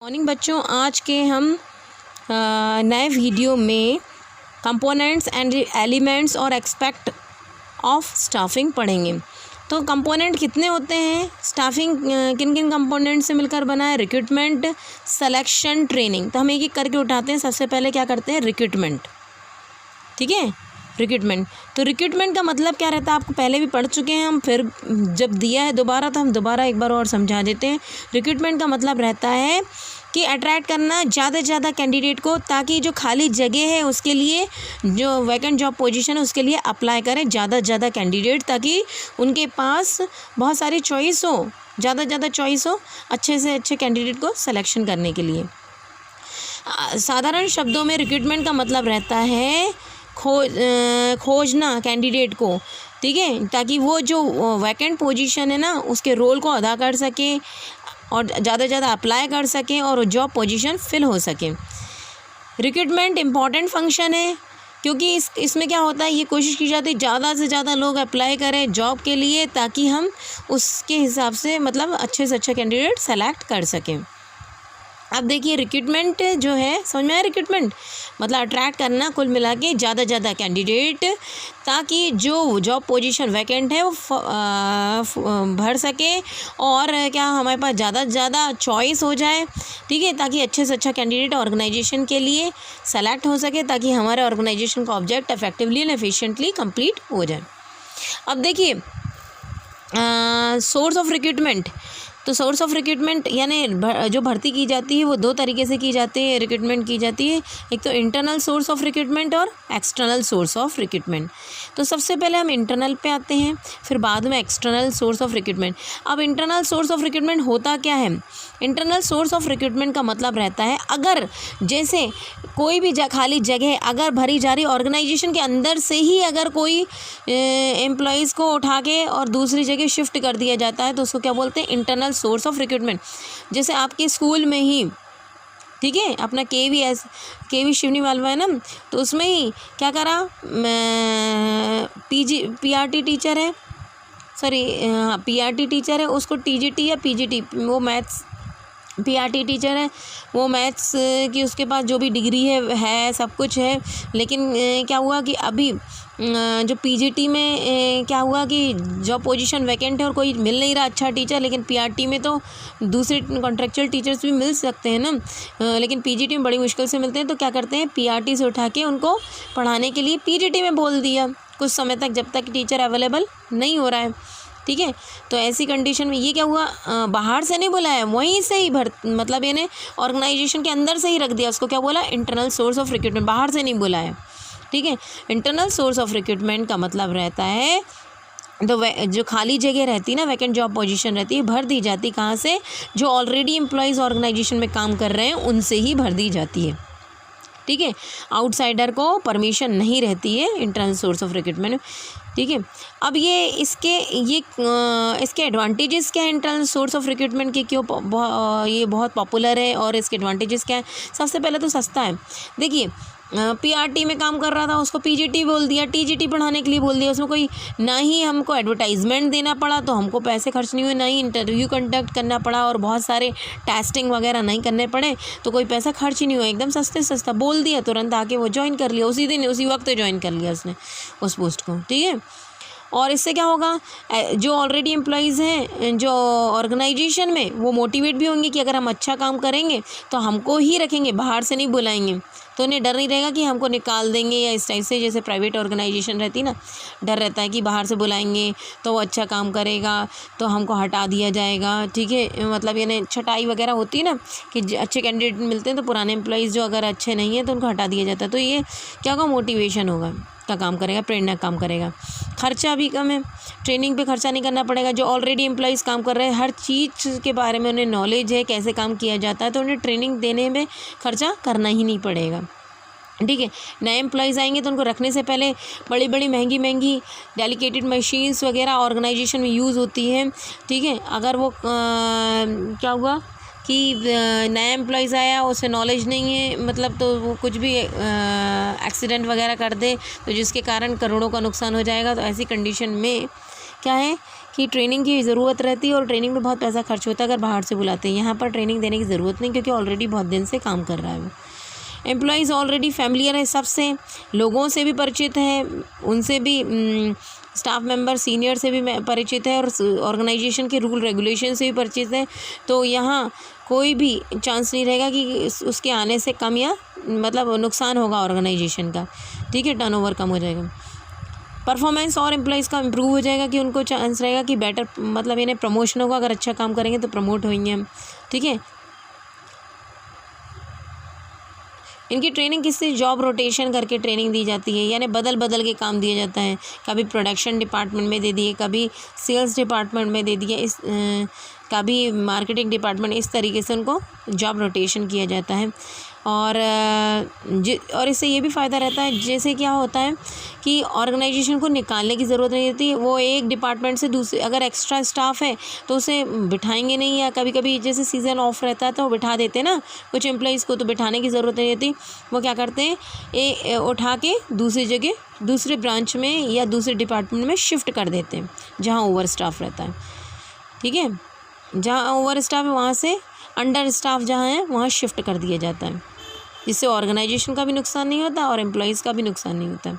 Morning बच्चों, आज के हम नए वीडियो में कंपोनेंट्स एंड एलिमेंट्स और एस्पेक्ट ऑफ स्टाफिंग पढ़ेंगे। तो कंपोनेंट कितने होते हैं, स्टाफिंग किन किन कंपोनेंट से मिलकर बना है, रिक्रूटमेंट, सिलेक्शन, ट्रेनिंग। तो हम एक एक करके उठाते हैं। सबसे पहले क्या करते हैं, रिक्रूटमेंट। ठीक है, रिक्रूटमेंट। तो रिक्रूटमेंट का मतलब क्या रहता है, आपको पहले भी पढ़ चुके हैं हम, फिर जब दिया है दोबारा तो हम दोबारा एक बार और समझा देते हैं। रिक्रूटमेंट का मतलब रहता है कि अट्रैक्ट करना ज़्यादा से ज़्यादा कैंडिडेट को, ताकि जो खाली जगह है उसके लिए, जो वैकेंट जॉब पोजीशन है उसके लिए अप्लाई करें ज़्यादा से ज़्यादा कैंडिडेट, ताकि उनके पास बहुत सारी चॉइस हो, ज़्यादा से ज़्यादा चॉइस हो अच्छे से अच्छे कैंडिडेट को सिलेक्शन करने के लिए। साधारण शब्दों में रिक्रूटमेंट का मतलब रहता है खोजना कैंडिडेट को, ठीक है, ताकि वो जो वैकेंट पोजीशन है ना उसके रोल को अदा कर सके और ज़्यादा से ज़्यादा अप्लाई कर सकें और जॉब पोजीशन फिल हो सके। रिक्रूटमेंट इम्पॉर्टेंट फंक्शन है, क्योंकि इसमें क्या होता है, ये कोशिश की जाती है ज़्यादा से ज़्यादा लोग अप्लाई करें जॉब के लिए, ताकि हम उसके हिसाब से मतलब अच्छे से अच्छा कैंडिडेट सेलेक्ट कर सकें। अब देखिए, रिक्रूटमेंट जो है, समझ में आया, रिक्रूटमेंट मतलब अट्रैक्ट करना कुल मिला के ज़्यादा से ज़्यादा कैंडिडेट, ताकि जो जॉब पोजीशन वैकेंट है वो भर सके और क्या हमारे पास ज़्यादा से ज़्यादा चॉइस हो जाए, ठीक है, ताकि अच्छे से अच्छा कैंडिडेट ऑर्गेनाइजेशन के लिए सेलेक्ट हो सके, ताकि हमारे ऑर्गेनाइजेशन का object effectively and efficiently complete हो जाए। अब देखिए, सोर्स ऑफ रिक्रूटमेंट। तो सोर्स ऑफ रिक्रूटमेंट यानी जो भर्ती की जाती है वो दो तरीके से की जाती है, रिक्रूटमेंट की जाती है। एक तो इंटरनल सोर्स ऑफ रिक्रूटमेंट और एक्सटर्नल सोर्स ऑफ रिक्रूटमेंट। तो सबसे पहले हम इंटरनल पे आते हैं, फिर बाद में एक्सटर्नल सोर्स ऑफ रिक्रूटमेंट। अब इंटरनल सोर्स ऑफ रिक्रूटमेंट होता क्या है, इंटरनल सोर्स ऑफ रिक्रूटमेंट का मतलब रहता है, अगर जैसे कोई भी खाली जगह अगर भरी जा रही, ऑर्गेनाइजेशन के अंदर से ही अगर कोई एम्प्लॉयज़ को उठा के और दूसरी जगह शिफ्ट कर दिया जाता है, तो उसको क्या बोलते हैं, इंटरनल सोर्स ऑफ रिक्रूटमेंट। जैसे आपके स्कूल में ही, ठीक है, अपना के वी शिवनी मालवा है ना, तो उसमें ही क्या करा, पीआरटी टीचर है, सॉरी पीआरटी टीचर है, उसको टीजीटी या पीजीटी, वो मैथ्स पीआरटी टीचर है, वो मैथ्स की उसके पास जो भी डिग्री है सब कुछ है, लेकिन क्या हुआ कि अभी जो पीजीटी में क्या हुआ कि जॉब पोजीशन वैकेंट है और कोई मिल नहीं रहा अच्छा टीचर, लेकिन पीआरटी में तो दूसरे कॉन्ट्रेक्चुअल टीचर्स भी मिल सकते हैं ना, लेकिन पीजीटी में बड़ी मुश्किल से मिलते हैं। तो क्या करते हैं, पीआरटी से उठा के उनको पढ़ाने के लिए पीजीटी में बोल दिया कुछ समय तक, जब तक टीचर अवेलेबल नहीं हो रहा है, ठीक है। तो ऐसी कंडीशन में ये क्या हुआ, बाहर से नहीं बुलाया, वहीं से ही मतलब यानी ऑर्गेनाइजेशन के अंदर से ही रख दिया, उसको क्या बोला, इंटरनल सोर्स ऑफ रिक्रूटमेंट, बाहर से नहीं बुलाया, ठीक है। इंटरनल सोर्स ऑफ रिक्रूटमेंट का मतलब रहता है, तो जो खाली जगह रहती है ना, वैकेंट जॉब पोजीशन रहती है, भर दी जाती कहाँ से, जो ऑलरेडी एम्प्लॉयज़ ऑर्गेनाइजेशन में काम कर रहे हैं उनसे ही भर दी जाती है, ठीक है। आउटसाइडर को परमिशन नहीं रहती है इंटरनल सोर्स ऑफ रिक्रूटमेंट, ठीक है। अब इसके एडवांटेजेस क्या है, इंटरनल सोर्स ऑफ रिक्रूटमेंट के क्यों ये बहुत पॉपुलर है और इसके एडवांटेजेस क्या है। सबसे पहले तो सस्ता है। देखिए, पीआरटी में काम कर रहा था, उसको पीजीटी बोल दिया, टीजीटी पढ़ाने के लिए बोल दिया, उसमें कोई ना ही हमको एडवर्टाइजमेंट देना पड़ा, तो हमको पैसे खर्च नहीं हुए, ना ही इंटरव्यू कंडक्ट करना पड़ा और बहुत सारे टेस्टिंग वगैरह नहीं करने पड़े, तो कोई पैसा खर्च ही नहीं हुआ, एकदम सस्ता बोल दिया, तुरंत आके वो ज्वाइन कर लिया, उसी दिन उसी वक्त ज्वाइन कर लिया उसने उस पोस्ट को, ठीक है। और इससे क्या होगा, जो ऑलरेडी एम्प्लॉयज़ हैं जो ऑर्गेनाइजेशन में, वो मोटिवेट भी होंगे कि अगर हम अच्छा काम करेंगे तो हमको ही रखेंगे, बाहर से नहीं बुलाएंगे, तो उन्हें डर नहीं रहेगा कि हमको निकाल देंगे या इस टाइप से, जैसे प्राइवेट ऑर्गेनाइजेशन रहती ना, डर रहता है कि बाहर से बुलाएंगे तो वो अच्छा काम करेगा तो हमको हटा दिया जाएगा, ठीक है। मतलब यानी छटाई वगैरह होती है ना, कि अच्छे कैंडिडेट मिलते हैं तो पुराने एम्प्लॉयज़ जो अगर अच्छे नहीं हैं तो उनको हटा दिया जाता है, तो ये क्या होगा, मोटिवेशन होगा का काम करेगा, प्रेरणा काम करेगा। खर्चा भी कम है, ट्रेनिंग पे खर्चा नहीं करना पड़ेगा, जो ऑलरेडी एम्प्लॉयज़ काम कर रहे हैं हर चीज़ के बारे में उन्हें नॉलेज है, कैसे काम किया जाता है, तो उन्हें ट्रेनिंग देने में खर्चा करना ही नहीं पड़ेगा, ठीक है। नए एम्प्लॉयज़ आएंगे तो उनको रखने से पहले बड़ी बड़ी महंगी डेलिकेटेड मशीन्स वगैरह ऑर्गेनाइजेशन में यूज़ होती है, ठीक है। अगर वो क्या हुआ कि नया एम्प्लॉयज़ आया, उसे नॉलेज नहीं है, मतलब तो वो कुछ भी एक्सीडेंट वगैरह कर दे, तो जिसके कारण करोड़ों का नुकसान हो जाएगा। तो ऐसी कंडीशन में क्या है कि ट्रेनिंग की ज़रूरत रहती है और ट्रेनिंग में बहुत पैसा खर्च होता है अगर बाहर से बुलाते हैं। यहाँ पर ट्रेनिंग देने की ज़रूरत नहीं, क्योंकि ऑलरेडी बहुत दिन से काम कर रहा है वो। एम्प्लॉयज़ ऑलरेडी फैमिलियर है सबसे, लोगों से भी परिचित है, उनसे भी स्टाफ मेंबर सीनियर से भी परिचित है और ऑर्गेनाइजेशन के रूल रेगुलेशन से भी परिचित है। तो यहाँ कोई भी चांस नहीं रहेगा कि उसके आने से कम या मतलब नुकसान होगा ऑर्गेनाइजेशन का। ठीक है, टर्नओवर कम हो जाएगा, परफॉर्मेंस और एम्प्लॉयज़ का इम्प्रूव हो जाएगा कि उनको चांस रहेगा कि बेटर मतलब इन्हें प्रमोशन होगा, अगर अच्छा काम करेंगे तो प्रमोट होंगे हम। ठीक है, इनकी ट्रेनिंग किससे, जॉब रोटेशन करके ट्रेनिंग दी जाती है, यानी बदल बदल के काम दिया जाता है। कभी प्रोडक्शन डिपार्टमेंट में दे दिए, कभी सेल्स डिपार्टमेंट में दे दिया, कभी मार्केटिंग डिपार्टमेंट, इस तरीके से उनको जॉब रोटेशन किया जाता है। और इससे ये भी फ़ायदा रहता है, जैसे क्या होता है कि ऑर्गेनाइजेशन को निकालने की ज़रूरत नहीं होती। वो एक डिपार्टमेंट से दूसरे, अगर एक्स्ट्रा स्टाफ है तो उसे बिठाएंगे नहीं, या कभी कभी जैसे सीज़न ऑफ रहता है तो बिठा देते हैं ना कुछ एम्प्लॉइज़ को, तो बिठाने की ज़रूरत नहीं होती। वो क्या करते हैं, उठा के दूसरी जगह, दूसरे ब्रांच में या दूसरे डिपार्टमेंट में शिफ्ट कर देते हैं जहाँ ओवर स्टाफ रहता है। ठीक है, जहाँ ओवर स्टाफ है वहाँ से अंडर स्टाफ जहाँ है वहाँ शिफ्ट कर दिया जाता है, जिससे ऑर्गेनाइजेशन का भी नुकसान नहीं होता और एम्प्लॉयज़ का भी नुकसान नहीं होता।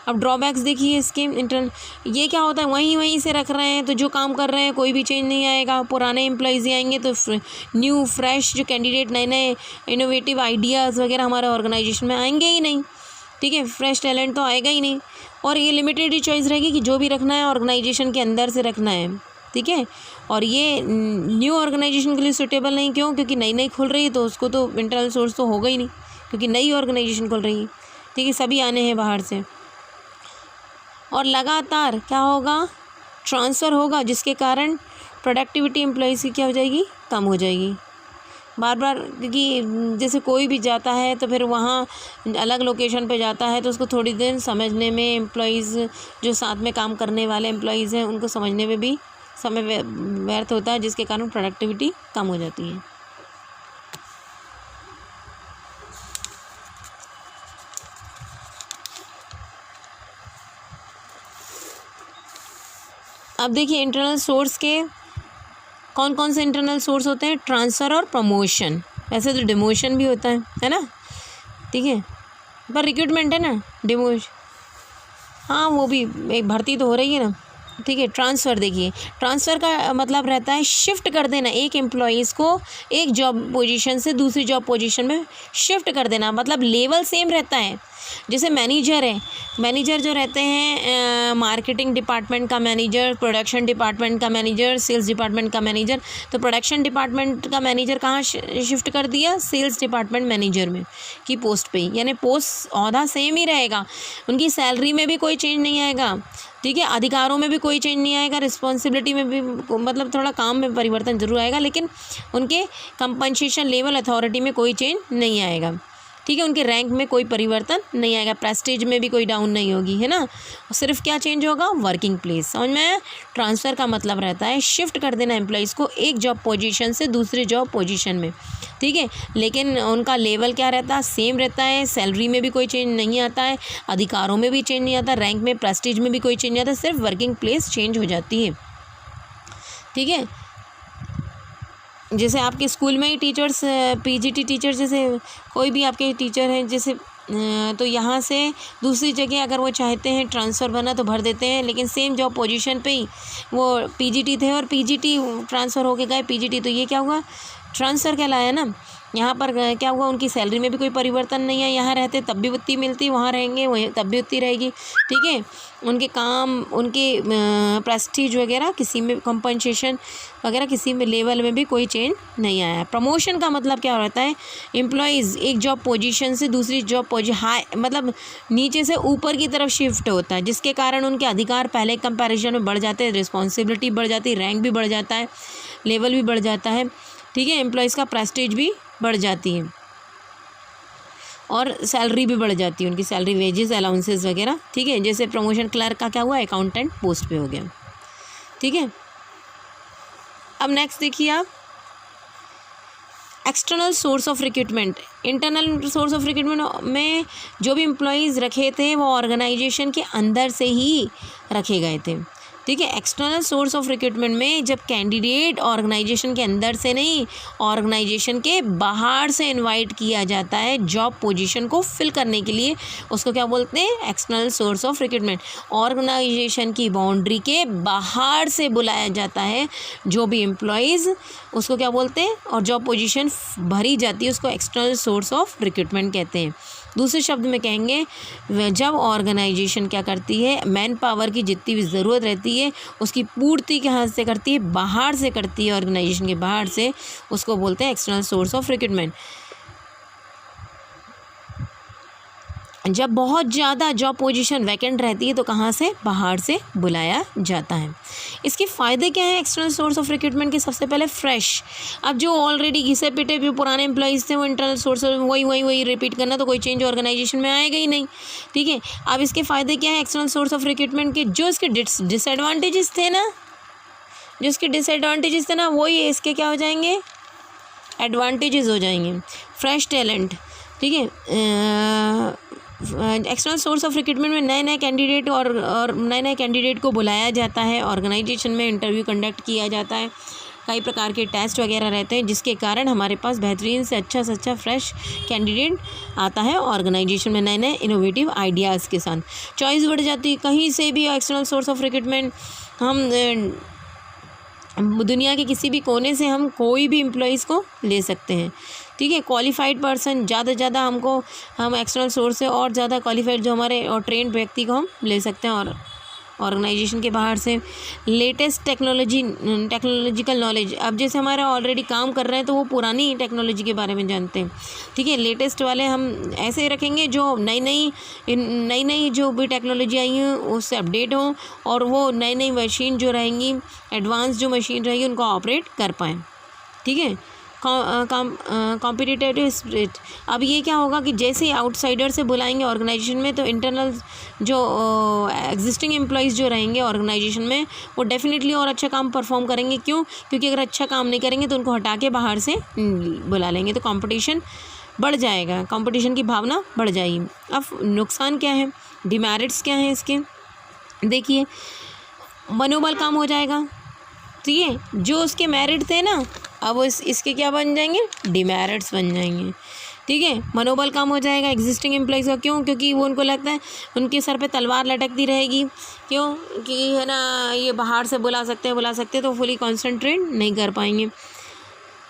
अब ड्रॉबैक्स देखिए इसके ये क्या होता है, वहीं से रख रहे हैं तो जो काम कर रहे हैं कोई भी चेंज नहीं आएगा। पुराने एम्प्लॉयज़ ही आएंगे तो न्यू फ्रेश जो कैंडिडेट, नए नए इनोवेटिव आइडियाज़ वगैरह हमारे ऑर्गेनाइजेशन में आएंगे ही नहीं। ठीक है, फ्रेश टैलेंट तो आएगा ही नहीं, और ये लिमिटेड ही चॉइस रहेगी कि जो भी रखना है ऑर्गेनाइजेशन के अंदर से रखना है। ठीक है, और ये न्यू ऑर्गेनाइजेशन के लिए सूटेबल नहीं, क्यों, क्योंकि नई नई खुल रही है तो उसको तो इंटरनल सोर्स तो होगा ही नहीं, क्योंकि नई ऑर्गेनाइजेशन खुल रही है। ठीक है, सभी आने हैं बाहर से, और लगातार क्या होगा, ट्रांसफ़र होगा, जिसके कारण प्रोडक्टिविटी एम्प्लॉयज़ की क्या हो जाएगी, कम हो जाएगी। बार बार, क्योंकि जैसे कोई भी जाता है तो फिर वहाँ अलग लोकेशन पे जाता है तो उसको थोड़ी देर समझने में, एम्प्लॉयज़ जो साथ में काम करने वाले एम्प्लॉयज़ हैं उनको समझने में भी समय व्यर्थ होता है, जिसके कारण प्रोडक्टिविटी कम हो जाती है। अब देखिए इंटरनल सोर्स के कौन कौन से इंटरनल सोर्स होते हैं, ट्रांसफ़र और प्रमोशन। वैसे तो डिमोशन भी होता है ना। ठीक है, पर रिक्रूटमेंट है ना, डिमोशन, हाँ वो भी एक भर्ती तो हो रही है ना। ठीक है, ट्रांसफ़र देखिए, ट्रांसफ़र का मतलब रहता है शिफ्ट कर देना एक एम्प्लॉयज़ को एक जॉब पोजीशन से दूसरी जॉब पोजीशन में शिफ्ट कर देना, मतलब लेवल सेम रहता है। जैसे मैनेजर है, मैनेजर जो रहते हैं मार्केटिंग डिपार्टमेंट का मैनेजर, प्रोडक्शन डिपार्टमेंट का मैनेजर, सेल्स डिपार्टमेंट का मैनेजर, तो प्रोडक्शन डिपार्टमेंट का मैनेजर कहाँ शिफ्ट कर दिया, सेल्स डिपार्टमेंट मैनेजर में की पोस्ट पे, यानी पोस्ट औहदा सेम ही रहेगा, उनकी सैलरी में भी कोई चेंज नहीं आएगा। ठीक है, अधिकारों में भी कोई चेंज नहीं आएगा, रिस्पॉन्सिबिलिटी में भी मतलब थोड़ा काम में परिवर्तन जरूर आएगा, लेकिन उनके कंपनसेशन लेवल अथॉरिटी में कोई चेंज नहीं आएगा। ठीक है, उनके रैंक में कोई परिवर्तन नहीं आएगा, प्रेस्टीज में भी कोई डाउन नहीं होगी, है ना। सिर्फ क्या चेंज होगा, वर्किंग प्लेस। समझ में आया। ट्रांसफ़र का मतलब रहता है शिफ्ट कर देना एम्प्लॉयज़ को एक जॉब पोजीशन से दूसरी जॉब पोजीशन में। ठीक है, लेकिन उनका लेवल क्या रहता है, सेम रहता है, सैलरी में भी कोई चेंज नहीं आता है, अधिकारों में भी चेंज नहीं आता, रैंक में, प्रेस्टीज में भी कोई चेंज नहीं आता, सिर्फ वर्किंग प्लेस चेंज हो जाती है। ठीक है, जैसे आपके स्कूल में ही टीचर्स, पीजीटी टीचर, जैसे कोई भी आपके टीचर हैं जैसे, तो यहाँ से दूसरी जगह अगर वो चाहते हैं ट्रांसफ़र भरना तो भर देते हैं, लेकिन सेम जॉब पोजीशन पे ही वो पीजीटी थे और पीजीटी ट्रांसफ़र होके गए पीजीटी, तो ये क्या हुआ, ट्रांसफ़र कहलाया ना। यहाँ पर क्या हुआ, उनकी सैलरी में भी कोई परिवर्तन नहीं है, यहाँ रहते तब भी उतनी मिलती, वहाँ रहेंगे वहीं तब भी उतनी रहेगी। ठीक है, उनके काम, उनके प्रेस्टीज वगैरह किसी में, कंपनसेशन वगैरह किसी में लेवल में भी कोई चेंज नहीं आया। प्रमोशन का मतलब क्या रहता है, एम्प्लॉयज़ एक जॉब पोजीशन से दूसरी जॉब हाई मतलब नीचे से ऊपर की तरफ शिफ्ट होता है, जिसके कारण उनके अधिकार पहले कंपैरिजन में बढ़ जाते हैं, रिस्पॉन्सिबिलिटी बढ़ जाती है, रैंक भी बढ़ जाता है, लेवल भी बढ़ जाता है। ठीक है, एम्प्लॉयज़ का प्रेस्टीज भी बढ़ जाती है और सैलरी भी बढ़ जाती है, उनकी सैलरी, वेजेस, अलाउंसेस वगैरह। ठीक है, जैसे प्रमोशन क्लर्क का क्या हुआ, अकाउंटेंट पोस्ट पे हो गया। ठीक है, अब नेक्स्ट देखिए आप, external source of recruitment. Internal source of recruitment में जो भी एम्प्लॉयज़ रखे थे वो ऑर्गेनाइजेशन के अंदर से ही रखे गए थे। ठीक है। एक्सटर्नल सोर्स ऑफ रिक्रूटमेंट में जब कैंडिडेट ऑर्गेनाइजेशन के अंदर से नहीं, ऑर्गेनाइजेशन के बाहर से इनवाइट किया जाता है जॉब पोजीशन को फिल करने के लिए, उसको क्या बोलते हैं? External source of recruitment. Organization की बाउंड्री के बाहर से बुलाया जाता है जो भी एम्प्लॉयज़, उसको क्या बोलते हैं? और जॉब पोजीशन भरी जाती है उसको एक्सटर्नल सोर्स ऑफ रिक्रूटमेंट कहते हैं। दूसरे शब्द में कहेंगे जब ऑर्गेनाइजेशन क्या करती है, मैन पावर की जितनी भी ज़रूरत रहती है उसकी पूर्ति कहाँ से करती है? बाहर से करती है, ऑर्गेनाइजेशन के बाहर से, उसको बोलते हैं एक्सटर्नल सोर्स ऑफ रिक्रूटमेंट। जब बहुत ज़्यादा जॉब पोजीशन वैकेंट रहती है तो कहाँ से? बाहर से बुलाया जाता है। इसके फ़ायदे क्या हैं एक्सटर्नल सोर्स ऑफ रिक्रूटमेंट के? सबसे पहले फ्रेश, अब जो ऑलरेडी घिसे पिटे जो पुराने एम्प्लॉयज़ थे वो इंटरनल सोर्स वही रिपीट करना, तो कोई चेंज ऑर्गेनाइजेशन में आएगा ही नहीं, ठीक है। अब इसके फ़ायदे क्या हैं एक्सटर्नल सोर्स ऑफ रिक्रूटमेंट के? जो इसके डिसएडवांटेजेस थे ना, वही इसके क्या हो जाएंगे? एडवांटेजेस हो जाएंगे। फ्रेश टैलेंट, ठीक है। एक्सटर्नल सोर्स ऑफ रिक्रूटमेंट में नए कैंडिडेट और नए कैंडिडेट को बुलाया जाता है, ऑर्गेनाइजेशन में इंटरव्यू कंडक्ट किया जाता है, कई प्रकार के टेस्ट वगैरह रहते हैं जिसके कारण हमारे पास बेहतरीन से अच्छा फ्रेश कैंडिडेट आता है ऑर्गेनाइजेशन में नए इनोवेटिव आइडियाज़ के साथ। चॉइस बढ़ जाती है, कहीं से भी एक्सटर्नल सोर्स ऑफ रिक्रूटमेंट हम दुनिया के किसी भी कोने से हम कोई भी एम्प्लॉयज़ को ले सकते हैं, ठीक है। क्वालिफाइड पर्सन ज़्यादा से ज़्यादा हम एक्सटर्नल सोर्स से और ज़्यादा क्वालिफाइड जो हमारे और ट्रेंड व्यक्ति को हम ले सकते हैं और ऑर्गेनाइजेशन के बाहर से। लेटेस्ट टेक्नोलॉजिकल नॉलेज, अब जैसे हमारा ऑलरेडी काम कर रहे हैं तो वो पुरानी टेक्नोलॉजी के बारे में जानते हैं, ठीक है। लेटेस्ट वाले हम ऐसे रखेंगे जो नई जो भी टेक्नोलॉजी आई हैं उससे अपडेट हों और वो नई मशीन जो रहेंगी, एडवांस जो मशीन रहेगी उनको ऑपरेट कर पाएँ, ठीक है। कॉम्पिटिटिव स्पिरिट, अब ये क्या होगा कि जैसे आउटसाइडर से बुलाएंगे ऑर्गेनाइजेशन में तो इंटरनल जो एग्जिस्टिंग एम्प्लॉयज़ जो रहेंगे ऑर्गेनाइजेशन में वो डेफिनेटली और अच्छा काम परफॉर्म करेंगे। क्यों? क्योंकि अगर अच्छा काम नहीं करेंगे तो उनको हटा के बाहर से बुला लेंगे, तो कंपटीशन बढ़ जाएगा, कंपटीशन की भावना बढ़ जाएगी। अब नुकसान क्या है, डिमेरिट्स क्या हैं इसके? देखिए, मनोबल कम हो जाएगा, ठीक है। जो उसके मेरिट थे ना अब इसके क्या बन जाएंगे? डिमेरिट्स बन जाएंगे, ठीक है। मनोबल कम हो जाएगा एग्जिस्टिंग एम्प्लॉयज़ का। क्यों? क्योंकि वो उनको लगता है उनके सर पे तलवार लटकती रहेगी। क्यों? कि है ना, ये बाहर से बुला सकते हैं तो फुली कॉन्सेंट्रेट नहीं कर पाएंगे।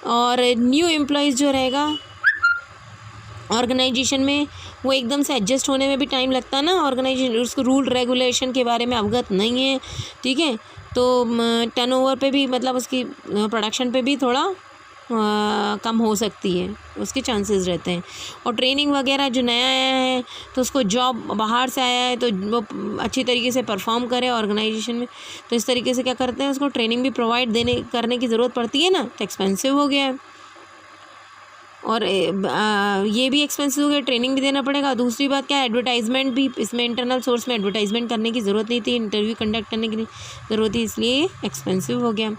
और न्यू एम्प्लॉयज़ जो रहेगा ऑर्गेनाइजेशन में वो एकदम से एडजस्ट होने में भी टाइम लगता है ना, ऑर्गेनाइजेशन उसको रूल रेगुलेशन के बारे में अवगत नहीं है, ठीक है। तो टर्नओवर पे भी मतलब उसकी प्रोडक्शन पे भी थोड़ा कम हो सकती है, उसके चांसेस रहते हैं। और ट्रेनिंग वगैरह जो नया आया है तो उसको जॉब बाहर से आया है तो वो अच्छी तरीके से परफॉर्म करे ऑर्गेनाइजेशन में, तो इस तरीके से क्या करते हैं उसको ट्रेनिंग भी प्रोवाइड करने की ज़रूरत पड़ती है ना, तो एक्सपेंसिव हो गया है। और ये भी एक्सपेंसिव हो गया, ट्रेनिंग भी देना पड़ेगा। दूसरी बात क्या है, एडवर्टाइजमेंट भी इसमें इंटरनल सोर्स में एडवर्टाइजमेंट करने की ज़रूरत नहीं थी, इंटरव्यू कंडक्ट करने की ज़रूरत थी, इसलिए एक्सपेंसिव हो गया।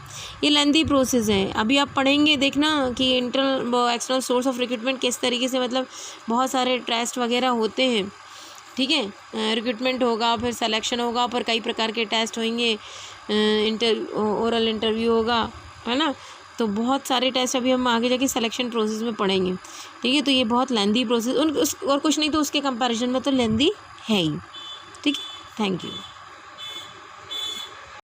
ये लेंथी प्रोसेस है, अभी आप पढ़ेंगे देखना कि एक्सटर्नल सोर्स ऑफ रिक्रूटमेंट किस तरीके से मतलब बहुत सारे टेस्ट वगैरह होते हैं, ठीक है। रिक्रूटमेंट होगा, फिर सिलेक्शन होगा, फिर कई प्रकार के टेस्ट होंगे, ओरल इंटरव्यू होगा, है ना। तो बहुत सारे टेस्ट अभी हम आगे जाके सिलेक्शन प्रोसेस में पढ़ेंगे, ठीक है। तो ये बहुत लेंथी प्रोसेस और कुछ नहीं तो उसके कंपैरिजन में तो लेंथी है ही, ठीक है। Thank you.